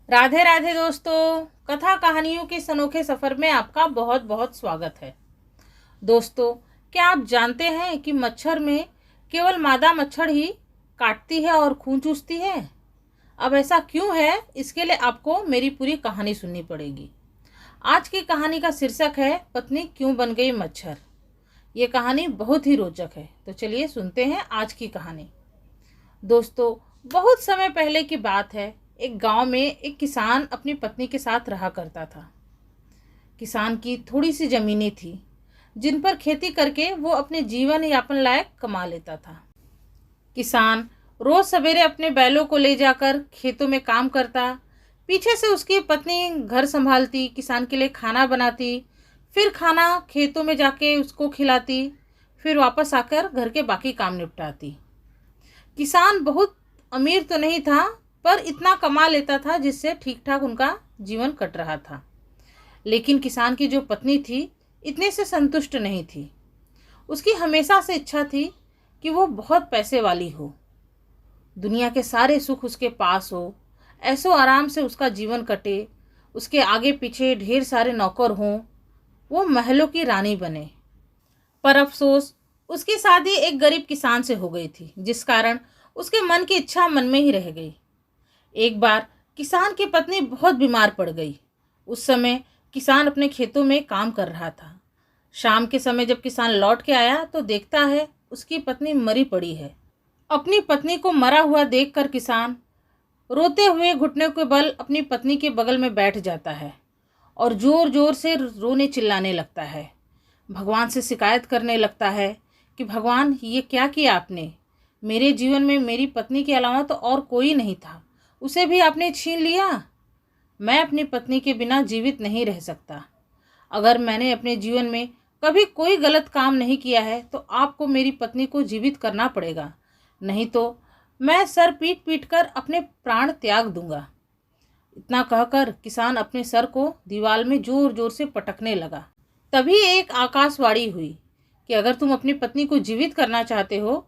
राधे राधे दोस्तों, कथा कहानियों के इस अनोखे सफ़र में आपका बहुत बहुत स्वागत है। दोस्तों, क्या आप जानते हैं कि मच्छर में केवल मादा मच्छर ही काटती है और खून चूसती है? अब ऐसा क्यों है, इसके लिए आपको मेरी पूरी कहानी सुननी पड़ेगी। आज की कहानी का शीर्षक है पत्नी क्यों बन गई मच्छर। ये कहानी बहुत ही रोचक है, तो चलिए सुनते हैं आज की कहानी। दोस्तों, बहुत समय पहले की बात है। एक गांव में एक किसान अपनी पत्नी के साथ रहा करता था। किसान की थोड़ी सी ज़मीनें थी, जिन पर खेती करके वो अपने जीवन यापन लायक कमा लेता था। किसान रोज़ सवेरे अपने बैलों को ले जाकर खेतों में काम करता। पीछे से उसकी पत्नी घर संभालती, किसान के लिए खाना बनाती, फिर खाना खेतों में जाके उसको खिलाती, फिर वापस आकर घर के बाकी काम निपटाती। किसान बहुत अमीर तो नहीं था, पर इतना कमा लेता था जिससे ठीक ठाक उनका जीवन कट रहा था। लेकिन किसान की जो पत्नी थी, इतने से संतुष्ट नहीं थी। उसकी हमेशा से इच्छा थी कि वो बहुत पैसे वाली हो, दुनिया के सारे सुख उसके पास हो, ऐसो आराम से उसका जीवन कटे, उसके आगे पीछे ढेर सारे नौकर हों, वो महलों की रानी बने। पर अफसोस, उसकी शादी एक गरीब किसान से हो गई थी, जिस कारण उसके मन की इच्छा मन में ही रह गई। एक बार किसान की पत्नी बहुत बीमार पड़ गई। उस समय किसान अपने खेतों में काम कर रहा था। शाम के समय जब किसान लौट के आया तो देखता है उसकी पत्नी मरी पड़ी है। अपनी पत्नी को मरा हुआ देखकर किसान रोते हुए घुटने के बल अपनी पत्नी के बगल में बैठ जाता है और ज़ोर ज़ोर से रोने चिल्लाने लगता है। भगवान से शिकायत करने लगता है कि भगवान, ये क्या किया आपने? मेरे जीवन में मेरी पत्नी के अलावा तो और कोई नहीं था, उसे भी आपने छीन लिया। मैं अपनी पत्नी के बिना जीवित नहीं रह सकता। अगर मैंने अपने जीवन में कभी कोई गलत काम नहीं किया है तो आपको मेरी पत्नी को जीवित करना पड़ेगा, नहीं तो मैं सर पीट पीट कर अपने प्राण त्याग दूंगा। इतना कहकर किसान अपने सर को दीवार में जोर जोर से पटकने लगा। तभी एक आकाशवाणी हुई कि अगर तुम अपनी पत्नी को जीवित करना चाहते हो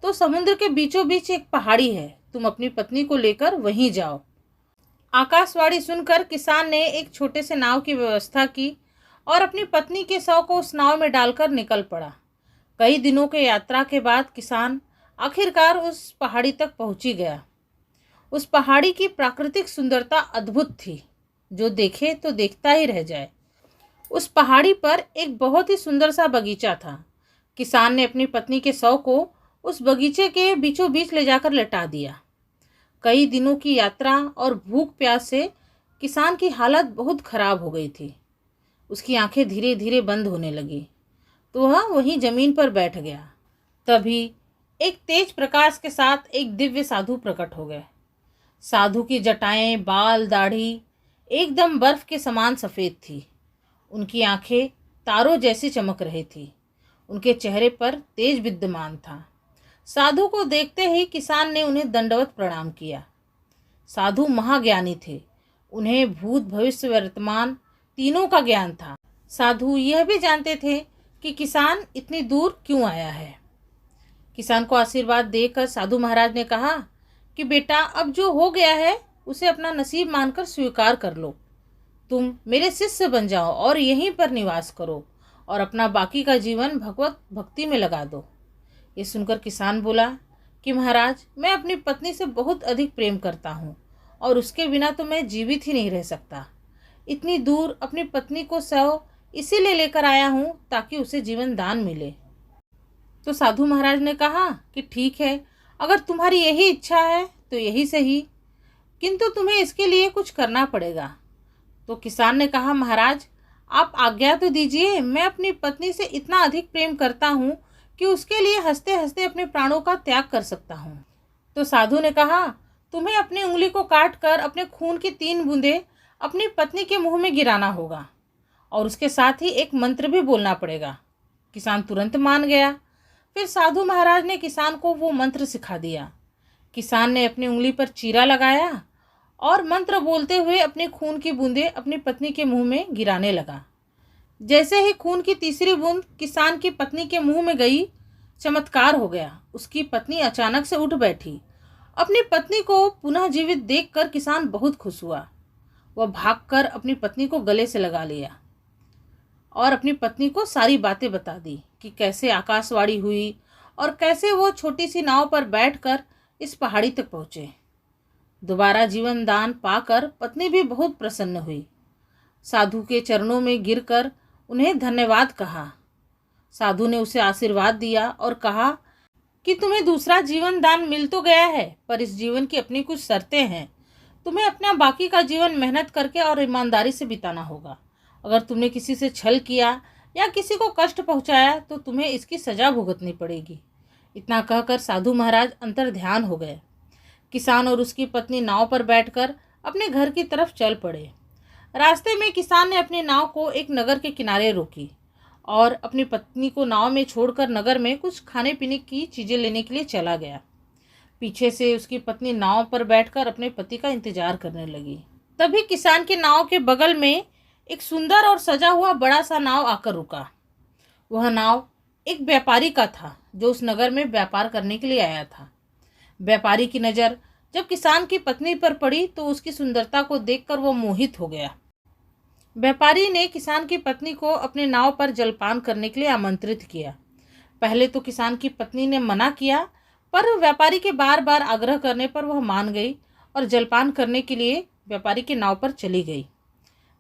तो समुद्र के बीचों बीच एक पहाड़ी है, तुम अपनी पत्नी को लेकर वहीं जाओ। आकाशवाणी सुनकर किसान ने एक छोटे से नाव की व्यवस्था की और अपनी पत्नी के शव को उस नाव में डालकर निकल पड़ा। कई दिनों के यात्रा के बाद किसान आखिरकार उस पहाड़ी तक पहुंची गया। उस पहाड़ी की प्राकृतिक सुंदरता अद्भुत थी, जो देखे तो देखता ही रह जाए। उस पहाड़ी पर एक बहुत ही सुंदर सा बगीचा था। किसान ने अपनी पत्नी के शव को उस बगीचे के बीचों बीच ले जाकर लटा दिया। कई दिनों की यात्रा और भूख प्यास से किसान की हालत बहुत खराब हो गई थी। उसकी आंखें धीरे धीरे बंद होने लगी, तो वह वहीं जमीन पर बैठ गया। तभी एक तेज प्रकाश के साथ एक दिव्य साधु प्रकट हो गए। साधु की जटाएं, बाल, दाढ़ी एकदम बर्फ के समान सफ़ेद थी। उनकी आंखें तारों जैसी चमक रही थी। उनके चेहरे पर तेज विद्यमान था। साधु को देखते ही किसान ने उन्हें दंडवत प्रणाम किया। साधु महाज्ञानी थे। उन्हें भूत, भविष्य, वर्तमान तीनों का ज्ञान था। साधु यह भी जानते थे कि किसान इतनी दूर क्यों आया है। किसान को आशीर्वाद देकर साधु महाराज ने कहा कि बेटा, अब जो हो गया है उसे अपना नसीब मानकर स्वीकार कर लो। तुम मेरे शिष्य बन जाओ और यहीं पर निवास करो और अपना बाकी का जीवन भगवत भक्ति में लगा दो। ये सुनकर किसान बोला कि महाराज, मैं अपनी पत्नी से बहुत अधिक प्रेम करता हूँ और उसके बिना तो मैं जीवित ही नहीं रह सकता। इतनी दूर अपनी पत्नी को शव इसीलिए लेकर आया हूँ ताकि उसे जीवन दान मिले। तो साधु महाराज ने कहा कि ठीक है, अगर तुम्हारी यही इच्छा है तो यही सही, किंतु तुम्हें इसके लिए कुछ करना पड़ेगा। तो किसान ने कहा, महाराज आप आज्ञा तो दीजिए, मैं अपनी पत्नी से इतना अधिक प्रेम करता हूँ कि उसके लिए हंसते हंसते अपने प्राणों का त्याग कर सकता हूँ। तो साधु ने कहा, तुम्हें अपनी उंगली को काट कर अपने खून की 3 बूंदें अपनी पत्नी के मुंह में गिराना होगा और उसके साथ ही एक मंत्र भी बोलना पड़ेगा। किसान तुरंत मान गया। फिर साधु महाराज ने किसान को वो मंत्र सिखा दिया। किसान ने अपनी उंगली पर चीरा लगाया और मंत्र बोलते हुए अपने खून की बूंदें अपनी पत्नी के मुंह में गिराने लगा। जैसे ही खून की तीसरी बूंद किसान की पत्नी के मुंह में गई, चमत्कार हो गया। उसकी पत्नी अचानक से उठ बैठी। अपनी पत्नी को पुनः जीवित देखकर किसान बहुत खुश हुआ। वह भागकर अपनी पत्नी को गले से लगा लिया और अपनी पत्नी को सारी बातें बता दी कि कैसे आकाशवाणी हुई और कैसे वो छोटी सी नाव पर बैठकर इस पहाड़ी तक पहुँचे। दोबारा जीवन दान पाकर पत्नी भी बहुत प्रसन्न हुई। साधु के चरणों में गिरकर उन्हें धन्यवाद कहा। साधु ने उसे आशीर्वाद दिया और कहा कि तुम्हें दूसरा जीवन दान मिल तो गया है, पर इस जीवन की अपनी कुछ शर्तें हैं। तुम्हें अपना बाकी का जीवन मेहनत करके और ईमानदारी से बिताना होगा। अगर तुमने किसी से छल किया या किसी को कष्ट पहुंचाया तो तुम्हें इसकी सज़ा भुगतनी पड़ेगी। इतना कहकर साधु महाराज अंतर्ध्यान हो गए। किसान और उसकी पत्नी नाव पर बैठकर अपने घर की तरफ चल पड़े। रास्ते में किसान ने अपनी नाव को एक नगर के किनारे रोकी और अपनी पत्नी को नाव में छोड़कर नगर में कुछ खाने पीने की चीज़ें लेने के लिए चला गया। पीछे से उसकी पत्नी नाव पर बैठकर अपने पति का इंतजार करने लगी। तभी किसान की नाव के बगल में एक सुंदर और सजा हुआ बड़ा सा नाव आकर रुका। वह नाव एक व्यापारी का था जो उस नगर में व्यापार करने के लिए आया था। व्यापारी की नज़र जब किसान की पत्नी पर पड़ी तो उसकी सुंदरता को देखकर वो मोहित हो गया। व्यापारी ने किसान की पत्नी को अपने नाव पर जलपान करने के लिए आमंत्रित किया। पहले तो किसान की पत्नी ने मना किया, पर व्यापारी के बार बार आग्रह करने पर वह मान गई और जलपान करने के लिए व्यापारी की नाव पर चली गई।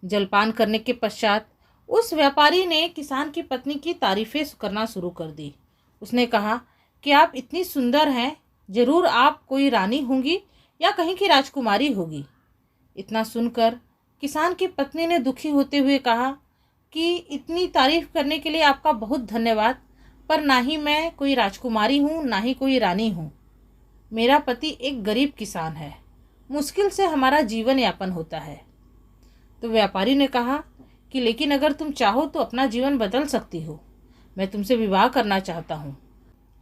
जलपान करने के पश्चात उस व्यापारी ने किसान की पत्नी की तारीफ़ें करना शुरू कर दी। उसने कहा कि आप इतनी सुंदर हैं, ज़रूर आप कोई रानी होंगी या कहीं की राजकुमारी होगी। इतना सुनकर किसान की पत्नी ने दुखी होते हुए कहा कि इतनी तारीफ़ करने के लिए आपका बहुत धन्यवाद, पर ना ही मैं कोई राजकुमारी हूँ ना ही कोई रानी हूँ। मेरा पति एक गरीब किसान है, मुश्किल से हमारा जीवन यापन होता है। तो व्यापारी ने कहा कि लेकिन अगर तुम चाहो तो अपना जीवन बदल सकती हो। मैं तुमसे विवाह करना चाहता हूँ।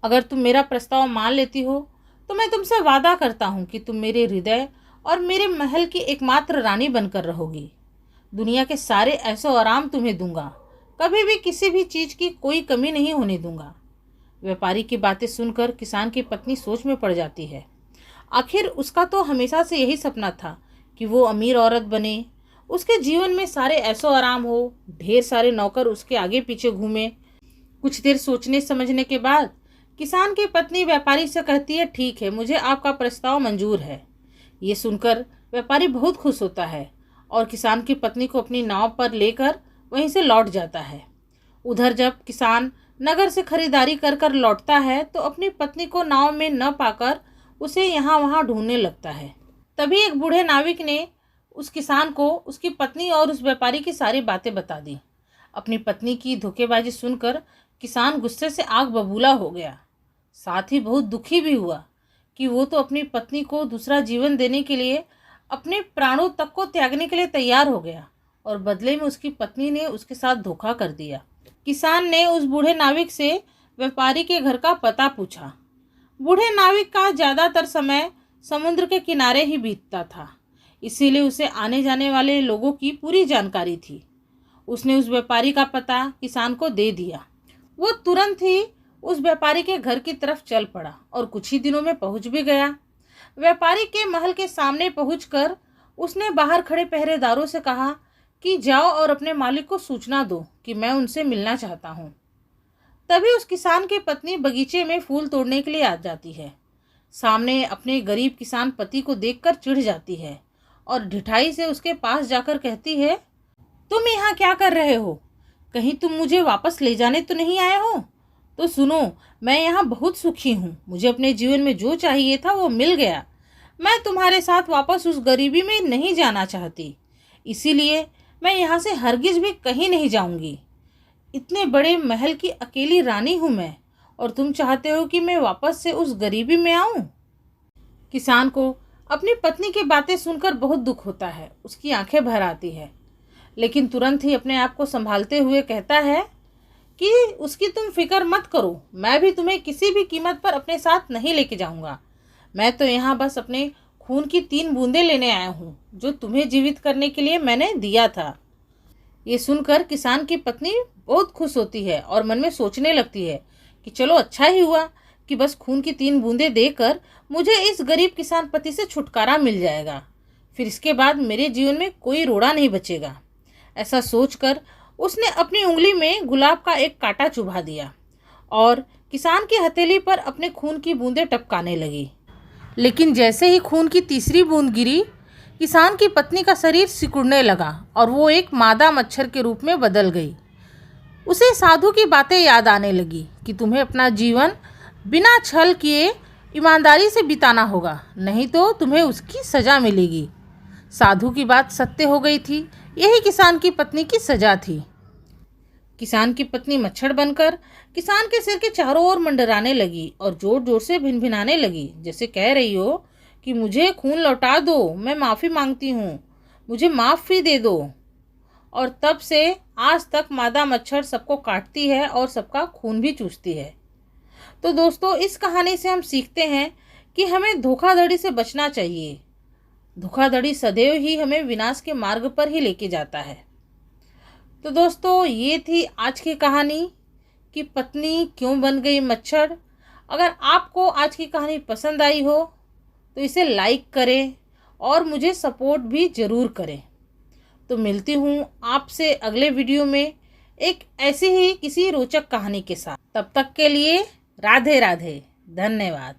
अगर तुम मेरा प्रस्ताव मान लेती हो तो मैं तुमसे वादा करता हूँ कि तुम मेरे हृदय और मेरे महल की एकमात्र रानी बनकर रहोगी। दुनिया के सारे ऐशो आराम तुम्हें दूंगा, कभी भी किसी भी चीज़ की कोई कमी नहीं होने दूंगा। व्यापारी की बातें सुनकर किसान की पत्नी सोच में पड़ जाती है। आखिर उसका तो हमेशा से यही सपना था कि वो अमीर औरत बने, उसके जीवन में सारे ऐशो आराम हो, ढेर सारे नौकर उसके आगे पीछे घूमे। कुछ देर सोचने समझने के बाद किसान की पत्नी व्यापारी से कहती है, ठीक है, मुझे आपका प्रस्ताव मंजूर है। ये सुनकर व्यापारी बहुत खुश होता है और किसान की पत्नी को अपनी नाव पर लेकर वहीं से लौट जाता है। उधर जब किसान नगर से खरीदारी कर कर लौटता है तो अपनी पत्नी को नाव में न पाकर उसे यहाँ वहाँ ढूंढने लगता है। तभी एक बूढ़े नाविक ने उस किसान को उसकी पत्नी और उस व्यापारी की सारी बातें बता दी। अपनी पत्नी की धोखेबाजी सुनकर किसान गुस्से से आग बबूला हो गया, साथ ही बहुत दुखी भी हुआ कि वो तो अपनी पत्नी को दूसरा जीवन देने के लिए अपने प्राणों तक को त्यागने के लिए तैयार हो गया और बदले में उसकी पत्नी ने उसके साथ धोखा कर दिया। किसान ने उस बूढ़े नाविक से व्यापारी के घर का पता पूछा। बूढ़े नाविक का ज़्यादातर समय समुद्र के किनारे ही बीतता था, इसीलिए उसे आने जाने वाले लोगों की पूरी जानकारी थी। उसने उस व्यापारी का पता किसान को दे दिया। वो तुरंत ही उस व्यापारी के घर की तरफ चल पड़ा और कुछ ही दिनों में पहुंच भी गया। व्यापारी के महल के सामने पहुंचकर उसने बाहर खड़े पहरेदारों से कहा कि जाओ और अपने मालिक को सूचना दो कि मैं उनसे मिलना चाहता हूं। तभी उस किसान की पत्नी बगीचे में फूल तोड़ने के लिए आ जाती है। सामने अपने गरीब किसान पति को देखकर चिढ़ जाती है और ढिठाई से उसके पास जाकर कहती है, तुम यहाँ क्या कर रहे हो? कहीं तुम मुझे वापस ले जाने तो नहीं आए हो? तो सुनो, मैं यहाँ बहुत सुखी हूँ। मुझे अपने जीवन में जो चाहिए था वो मिल गया। मैं तुम्हारे साथ वापस उस गरीबी में नहीं जाना चाहती, इसीलिए मैं यहाँ से हरगिज भी कहीं नहीं जाऊँगी। इतने बड़े महल की अकेली रानी हूँ मैं, और तुम चाहते हो कि मैं वापस से उस गरीबी में आऊँ? किसान को अपनी पत्नी की बातें सुनकर बहुत दुख होता है, उसकी आंखें भर आती है, लेकिन तुरंत ही अपने आप को संभालते हुए कहता है कि उसकी तुम फिक्र मत करो, मैं भी तुम्हें किसी भी कीमत पर अपने साथ नहीं लेके जाऊंगा। मैं तो यहाँ बस अपने खून की 3 बूंदें लेने आया हूँ जो तुम्हें जीवित करने के लिए मैंने दिया था। ये सुनकर किसान की पत्नी बहुत खुश होती है और मन में सोचने लगती है कि चलो अच्छा ही हुआ कि बस खून की 3 बूंदें देकर मुझे इस गरीब किसान पति से छुटकारा मिल जाएगा। फिर इसके बाद मेरे जीवन में कोई रोड़ा नहीं बचेगा। ऐसा सोचकर उसने अपनी उंगली में गुलाब का एक कांटा चुभा दिया और किसान की हथेली पर अपने खून की बूंदें टपकाने लगी। लेकिन जैसे ही खून की तीसरी बूंद गिरी, किसान की पत्नी का शरीर सिकुड़ने लगा और वो एक मादा मच्छर के रूप में बदल गई। उसे साधु की बातें याद आने लगी कि तुम्हें अपना जीवन बिना छल किए ईमानदारी से बिताना होगा, नहीं तो तुम्हें उसकी सज़ा मिलेगी। साधु की बात सत्य हो गई थी। यही किसान की पत्नी की सज़ा थी। किसान की पत्नी मच्छर बनकर किसान के सिर के चारों ओर मंडराने लगी और जोर जोर से भिनभिनाने लगी, जैसे कह रही हो कि मुझे खून लौटा दो, मैं माफ़ी मांगती हूँ, मुझे माफ़ी दे दो। और तब से आज तक मादा मच्छर सबको काटती है और सबका खून भी चूसती है। तो दोस्तों, इस कहानी से हम सीखते हैं कि हमें धोखाधड़ी से बचना चाहिए। धोखाधड़ी सदैव ही हमें विनाश के मार्ग पर ही लेके जाता है। तो दोस्तों, ये थी आज की कहानी कि पत्नी क्यों बन गई मच्छर। अगर आपको आज की कहानी पसंद आई हो तो इसे लाइक करें और मुझे सपोर्ट भी ज़रूर करें। तो मिलती हूँ आपसे अगले वीडियो में एक ऐसी ही किसी रोचक कहानी के साथ। तब तक के लिए राधे राधे, धन्यवाद।